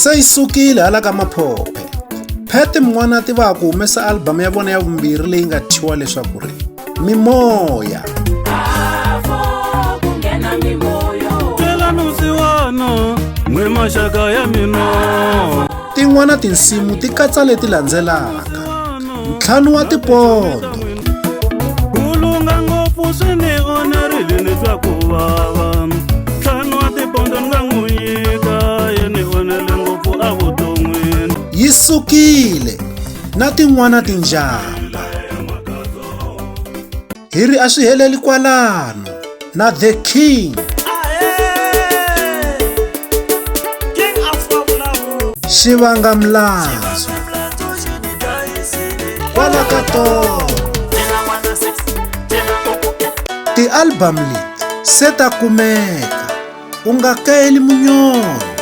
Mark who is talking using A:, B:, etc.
A: se yi sukile hala ka Maphophe. Phet Mngwana ti va ku humesa album ya vona ya vumbirhi leyi nga thyiwa leswaku ri Mimoya. Tin'wana tinsimu ti katsa leti landzelaka: Ntlhanu wa tipondo,
B: Kulunga ngopfu swini onerile ni swa ku vava, Ntlhanu wa tipondo ni nga n'wi nyika yeni onele ngopfu a vuton'wini,
A: Yi sukile na tin'wana tinjamba. Hi ri a swi heleli kwalano na The King, Xivanga Mlandzu, kwala ka tolo. Ti-album leti se ta kumeka, u nga keli munyolo.